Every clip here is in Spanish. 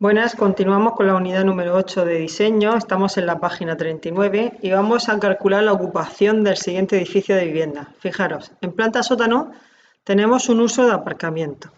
Buenas, continuamos con la unidad número 8 de diseño. Estamos en la página 39 y vamos a calcular la ocupación del siguiente edificio de vivienda. Fijaros, en planta sótano tenemos un uso de aparcamiento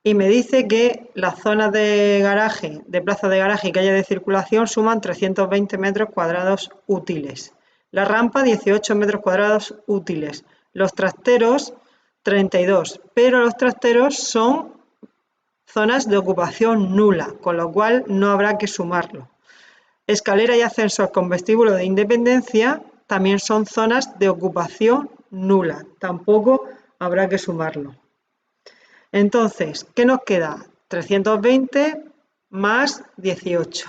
y me dice que las zonas de garaje, de plaza de garaje y calle de circulación suman 320 metros cuadrados útiles. La rampa 18 metros cuadrados útiles. Los trasteros 32, pero los trasteros son zonas de ocupación nula, con lo cual no habrá que sumarlo. Escalera y ascensor con vestíbulo de Independencia también son zonas de ocupación nula, tampoco habrá que sumarlo. Entonces, ¿qué nos queda? 320 más 18.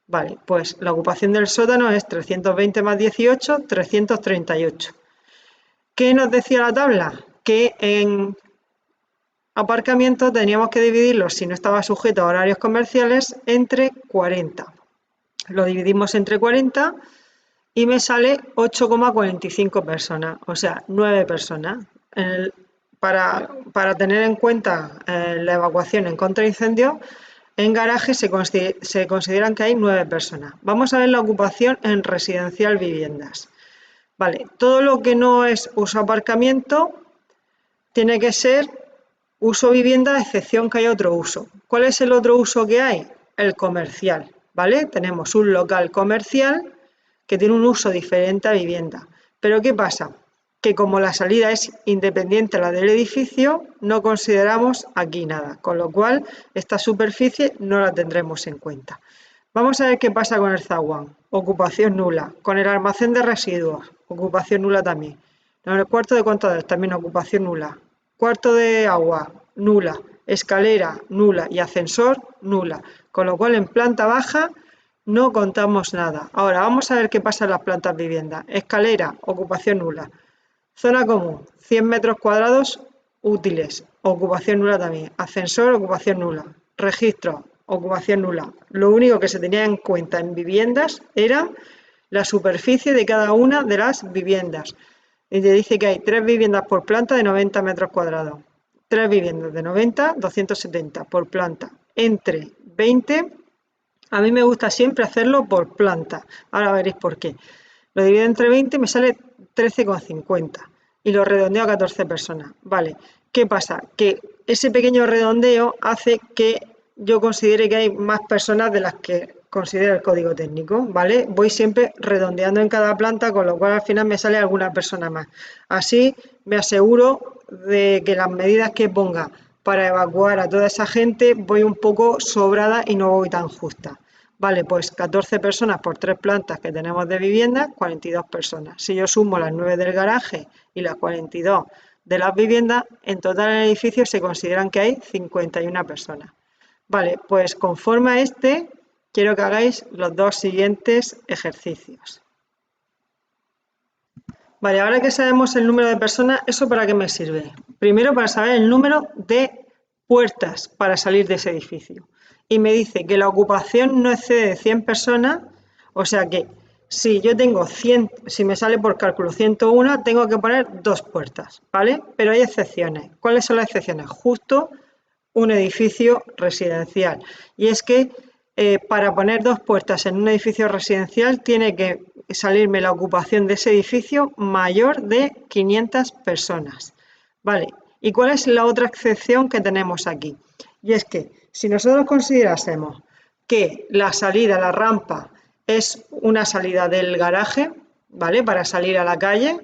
Vale, pues la ocupación del sótano es 320 más 18, 338. ¿Qué nos decía la tabla? Que en aparcamiento teníamos que dividirlo, si no estaba sujeto a horarios comerciales, entre 40. Lo dividimos entre 40 y me sale 8,45 personas, o sea, 9 personas. Para tener en cuenta la evacuación en contra de incendios, en garaje se consideran que hay 9 personas. Vamos a ver la ocupación en residencial viviendas. Vale, todo lo que no es uso aparcamiento tiene que ser uso vivienda, a excepción que hay otro uso. ¿Cuál es el otro uso que hay? El comercial, ¿vale? Tenemos un local comercial que tiene un uso diferente a vivienda. Pero ¿qué pasa? Que como la salida es independiente a la del edificio, no consideramos aquí nada, con lo cual esta superficie no la tendremos en cuenta. Vamos a ver qué pasa con el zaguán. Ocupación nula. Con el almacén de residuos, ocupación nula también. En el cuarto de contadores, también ocupación nula. Cuarto de agua, nula. Escalera, nula. Y ascensor, nula. Con lo cual en planta baja no contamos nada. Ahora vamos a ver qué pasa en las plantas viviendas. Escalera, ocupación nula. Zona común, 100 metros cuadrados útiles, ocupación nula también. Ascensor, ocupación nula. Registro, ocupación nula. Lo único que se tenía en cuenta en viviendas era la superficie de cada una de las viviendas. Y te dice que hay 3 viviendas por planta de 90 metros cuadrados. 3 viviendas de 90, 270 por planta. Entre 20, a mí me gusta siempre hacerlo por planta. Ahora veréis por qué. Lo divido entre 20 y me sale 13,50 y lo redondeo a 14 personas. Vale, ¿qué pasa? Que ese pequeño redondeo hace que yo considere que hay más personas de las que considera el código técnico, ¿vale? Voy siempre redondeando en cada planta, con lo cual al final me sale alguna persona más. Así me aseguro de que las medidas que ponga para evacuar a toda esa gente voy un poco sobrada y no voy tan justa. Vale, pues 14 personas por 3 plantas que tenemos de vivienda, 42 personas. Si yo sumo las 9 del garaje y las 42 de las viviendas, en total en el edificio se consideran que hay 51 personas. Vale, pues conforme a este, quiero que hagáis los dos siguientes ejercicios. Vale, ahora que sabemos el número de personas, ¿eso para qué me sirve? Primero para saber el número de puertas para salir de ese edificio. Y me dice que la ocupación no excede de 100 personas, o sea que si yo tengo 100, si me sale por cálculo 101, tengo que poner 2 puertas, ¿vale? Pero hay excepciones. ¿Cuáles son las excepciones? Justo un edificio residencial. Y es que para poner 2 puertas en un edificio residencial tiene que salirme la ocupación de ese edificio mayor de 500 personas. Vale, ¿y cuál es la otra excepción que tenemos aquí? Y es que si nosotros considerásemos que la salida, la rampa, es una salida del garaje, ¿vale? Para salir a la calle,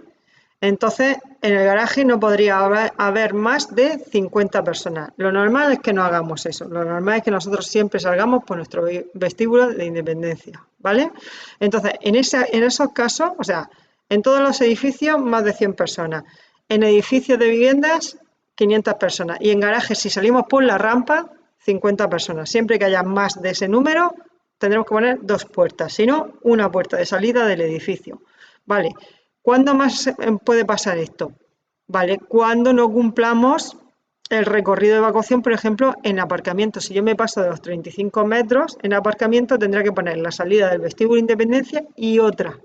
entonces en el garaje no podría haber más de 50 personas. Lo normal es que no hagamos eso. Lo normal es que nosotros siempre salgamos por nuestro vestíbulo de Independencia, ¿vale? Entonces, en esos casos, o sea, en todos los edificios más de 100 personas. En edificios de viviendas, 500 personas. Y en garajes, si salimos por la rampa, 50 personas. Siempre que haya más de ese número, tendremos que poner 2 puertas, si no, una puerta de salida del edificio. Vale. ¿Cuándo más puede pasar esto? Vale, cuando no cumplamos el recorrido de evacuación, por ejemplo, en aparcamiento. Si yo me paso de los 35 metros en aparcamiento, tendré que poner la salida del vestíbulo Independencia y otra,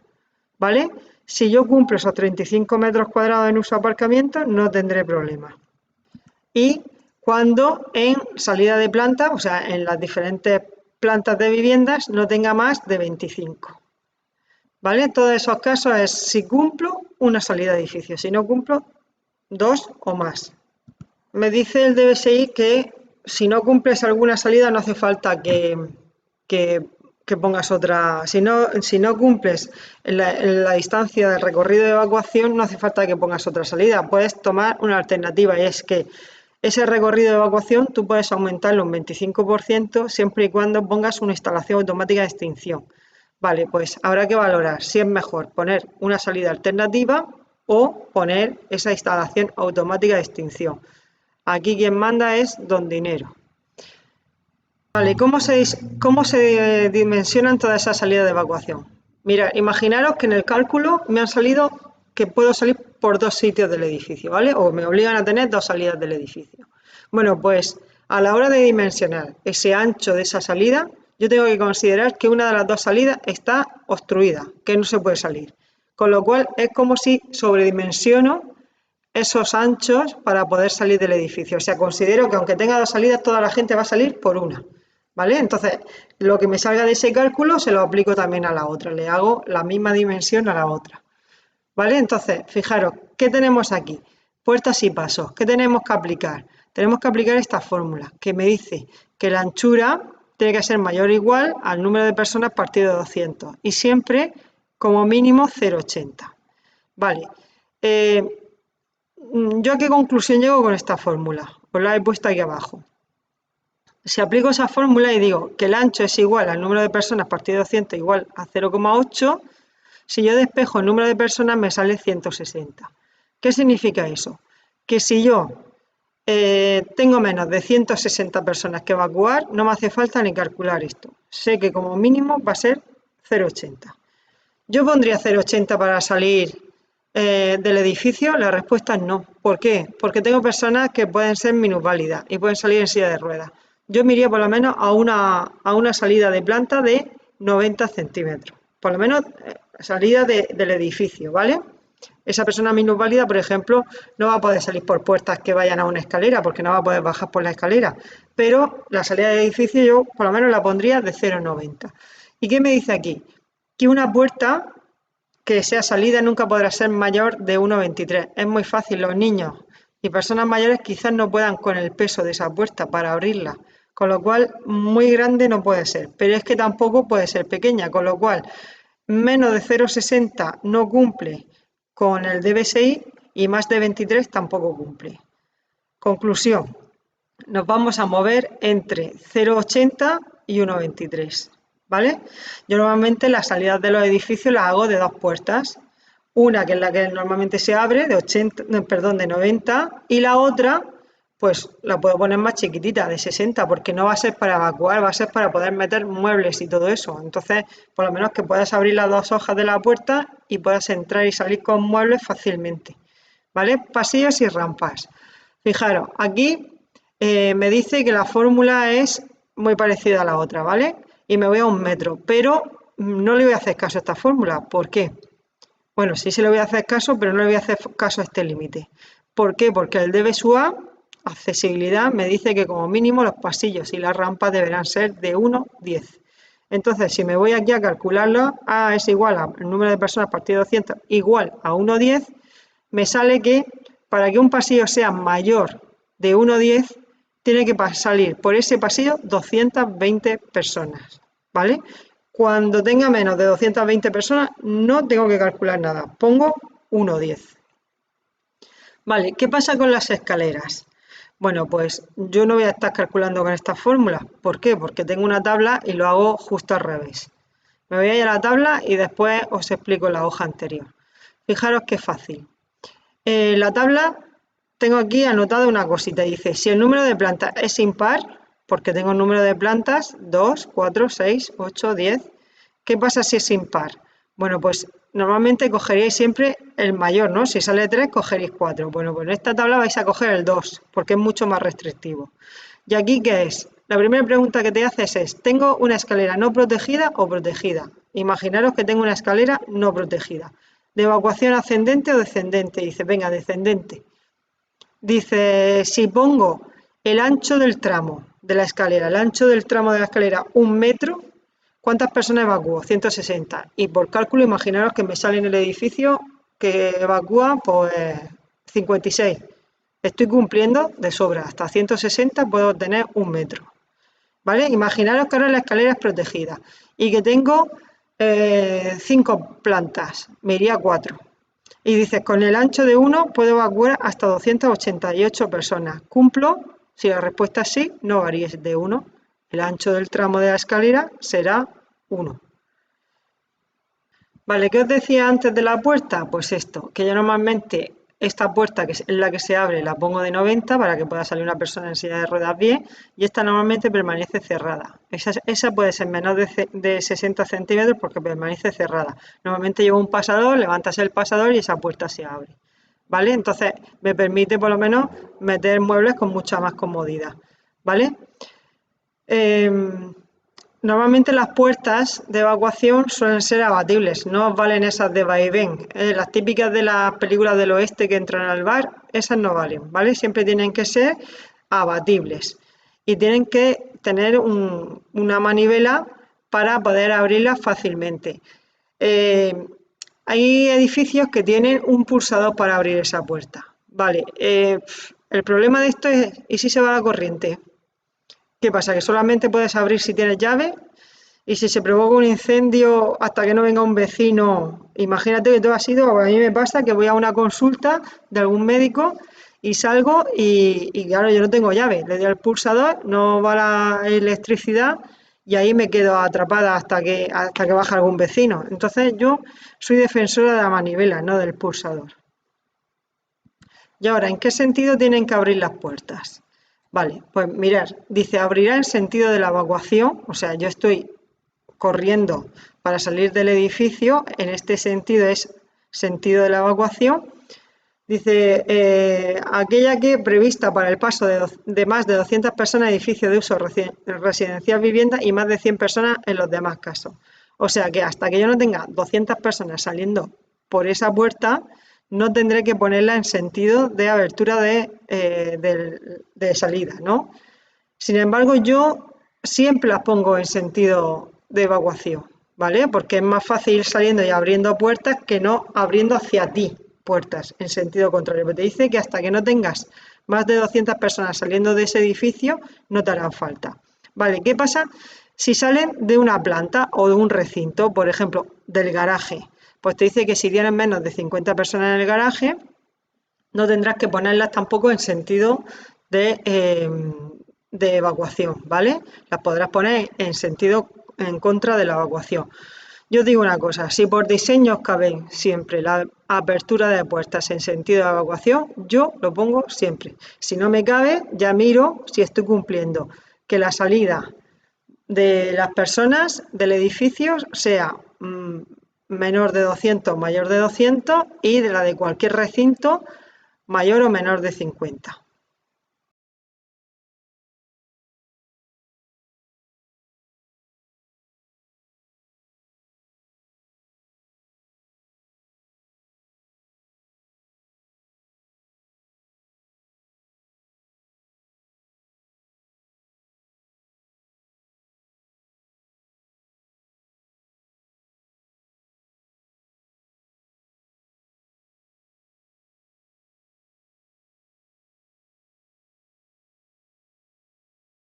¿vale? Si yo cumplo esos 35 metros cuadrados en uso aparcamiento, no tendré problema. Y cuando en salida de planta, o sea, en las diferentes plantas de viviendas no tenga más de 25. ¿Vale? En todos esos casos es si cumplo una salida de edificio, si no cumplo 2 o más. Me dice el DBSI que si no cumples alguna salida no hace falta que pongas otra. Si no cumples en la distancia del recorrido de evacuación, no hace falta que pongas otra salida. Puedes tomar una alternativa y es que ese recorrido de evacuación tú puedes aumentarlo un 25% siempre y cuando pongas una instalación automática de extinción. Vale, pues habrá que valorar si es mejor poner una salida alternativa o poner esa instalación automática de extinción. Aquí quien manda es don Dinero. Vale, ¿cómo se dimensionan todas esas salidas de evacuación? Mira, imaginaros que en el cálculo me han salido que puedo salir por 2 sitios del edificio, ¿vale? O me obligan a tener 2 salidas del edificio. Bueno, pues a la hora de dimensionar ese ancho de esa salida, yo tengo que considerar que una de las 2 salidas está obstruida, que no se puede salir. Con lo cual es como si sobredimensiono esos anchos para poder salir del edificio. O sea, considero que aunque tenga 2 salidas, toda la gente va a salir por una. ¿Vale? Entonces, lo que me salga de ese cálculo se lo aplico también a la otra. Le hago la misma dimensión a la otra. ¿Vale? Entonces, fijaros, ¿qué tenemos aquí? Puertas y pasos. ¿Qué tenemos que aplicar? Tenemos que aplicar esta fórmula que me dice que la anchura tiene que ser mayor o igual al número de personas partido de 200 y siempre como mínimo 0,80. Vale. ¿Yo a qué conclusión llego con esta fórmula? Os la he puesto aquí abajo. Si aplico esa fórmula y digo que el ancho es igual al número de personas partido de 200 igual a 0,8, si yo despejo el número de personas me sale 160. ¿Qué significa eso? Que si yo tengo menos de 160 personas que evacuar, no me hace falta ni calcular esto. Sé que como mínimo va a ser 0,80. ¿Yo pondría 0,80 para salir del edificio? La respuesta es no. ¿Por qué? Porque tengo personas que pueden ser minusválidas y pueden salir en silla de ruedas. Yo me iría por lo menos a una salida de planta de 90 centímetros. Por lo menos salida del edificio, ¿vale? Esa persona minusválida, por ejemplo, no va a poder salir por puertas que vayan a una escalera porque no va a poder bajar por la escalera. Pero la salida del edificio yo por lo menos la pondría de 0,90. ¿Y qué me dice aquí? Que una puerta que sea salida nunca podrá ser mayor de 1,23. Es muy fácil, los niños y personas mayores quizás no puedan con el peso de esa puerta para abrirla, con lo cual muy grande no puede ser, pero es que tampoco puede ser pequeña, con lo cual menos de 0,60 no cumple con el DBSI y más de 23 tampoco cumple. Conclusión, nos vamos a mover entre 0,80 y 1,23. ¿Vale? Yo normalmente las salidas de los edificios las hago de 2 puertas. Una que es la que normalmente se abre, de 90, y la otra, pues la puedo poner más chiquitita, de 60, porque no va a ser para evacuar, va a ser para poder meter muebles y todo eso. Entonces, por lo menos que puedas abrir las 2 hojas de la puerta y puedas entrar y salir con muebles fácilmente. ¿Vale? Pasillos y rampas. Fijaros, aquí me dice que la fórmula es muy parecida a la otra, ¿vale? Y me voy a 1 metro, pero no le voy a hacer caso a esta fórmula. ¿Por qué? Bueno, sí se le voy a hacer caso, pero no le voy a hacer caso a este límite. ¿Por qué? Porque el DBSUA, accesibilidad, me dice que como mínimo los pasillos y las rampas deberán ser de 1,10. Entonces, si me voy aquí a calcularlo, A es igual al número de personas partido de 200 igual a 1,10, me sale que para que un pasillo sea mayor de 1,10, tiene que salir por ese pasillo 220 personas, ¿vale? Cuando tenga menos de 220 personas, no tengo que calcular nada, pongo 1,10. Vale, ¿qué pasa con las escaleras? Bueno, pues yo no voy a estar calculando con esta fórmula. ¿Por qué? Porque tengo una tabla y lo hago justo al revés. Me voy a ir a la tabla y después os explico la hoja anterior. Fijaros qué fácil. La tabla tengo aquí anotado una cosita. Dice, si el número de plantas es impar, porque tengo un número de plantas, 2, 4, 6, 8, 10. ¿Qué pasa si es impar? Bueno, pues normalmente cogeríais siempre el mayor, ¿no? Si sale 3, cogeréis 4. Bueno, pues en esta tabla vais a coger el 2, porque es mucho más restrictivo. ¿Y aquí qué es? La primera pregunta que te haces es, ¿tengo una escalera no protegida o protegida? Imaginaros que tengo una escalera no protegida. ¿De evacuación ascendente o descendente? Dice, venga, descendente. Dice, si pongo el ancho del tramo, de la escalera, el ancho del tramo de la escalera 1 metro, ¿cuántas personas evacúo? 160. Y por cálculo, imaginaros que me sale en el edificio que evacúa pues 56. Estoy cumpliendo de sobra, hasta 160 puedo tener 1 metro. ¿Vale? Imaginaros que ahora la escalera es protegida y que tengo 5 plantas, me iría 4. Y dices, con el ancho de 1 puedo evacuar hasta 288 personas. ¿Cumplo? Si la respuesta es sí, no varíes de 1. El ancho del tramo de la escalera será 1. Vale, ¿qué os decía antes de la puerta? Pues esto, que yo normalmente esta puerta, que es la que se abre, la pongo de 90 para que pueda salir una persona en silla de ruedas bien, y esta normalmente permanece cerrada. Esa puede ser menos de 60 centímetros porque permanece cerrada. Normalmente llevo un pasador, levantas el pasador y esa puerta se abre. ¿Vale? Entonces me permite por lo menos meter muebles con mucha más comodidad. ¿Vale? Normalmente las puertas de evacuación suelen ser abatibles, no valen esas de vaivén. Las típicas de las películas del oeste que entran al bar, esas no valen, ¿vale? Siempre tienen que ser abatibles y tienen que tener una manivela para poder abrirlas fácilmente. Hay edificios que tienen un pulsador para abrir esa puerta. Vale, el problema de esto es, ¿y si se va la corriente? ¿Qué pasa? ¿Que solamente puedes abrir si tienes llave? Y si se provoca un incendio hasta que no venga un vecino, imagínate que todo ha sido, a mí me pasa que voy a una consulta de algún médico y salgo y claro, yo no tengo llave, le doy al pulsador, no va la electricidad y ahí me quedo atrapada hasta que baja algún vecino. Entonces yo soy defensora de la manivela, no del pulsador. Y ahora, ¿en qué sentido tienen que abrir las puertas? Vale, pues mirar, dice abrirá en sentido de la evacuación, o sea, yo estoy corriendo para salir del edificio, en este sentido es sentido de la evacuación. Dice, aquella que prevista para el paso de más de 200 personas en edificios de uso residencial vivienda y más de 100 personas en los demás casos. O sea que hasta que yo no tenga 200 personas saliendo por esa puerta, no tendré que ponerla en sentido de abertura de salida, ¿no? Sin embargo, yo siempre las pongo en sentido de evacuación, ¿vale? Porque es más fácil ir saliendo y abriendo puertas que no abriendo hacia ti puertas en sentido contrario. Pero te dice que hasta que no tengas más de 200 personas saliendo de ese edificio, no te harán falta. Vale, ¿qué pasa si salen de una planta o de un recinto, por ejemplo, del garaje? Pues te dice que si tienes menos de 50 personas en el garaje, no tendrás que ponerlas tampoco en sentido de evacuación, ¿vale? Las podrás poner en sentido en contra de la evacuación. Yo digo una cosa, si por diseño os caben siempre la apertura de puertas en sentido de evacuación, yo lo pongo siempre. Si no me cabe, ya miro si estoy cumpliendo que la salida de las personas del edificio sea menor de 200, mayor de 200 y de la de cualquier recinto mayor o menor de 50.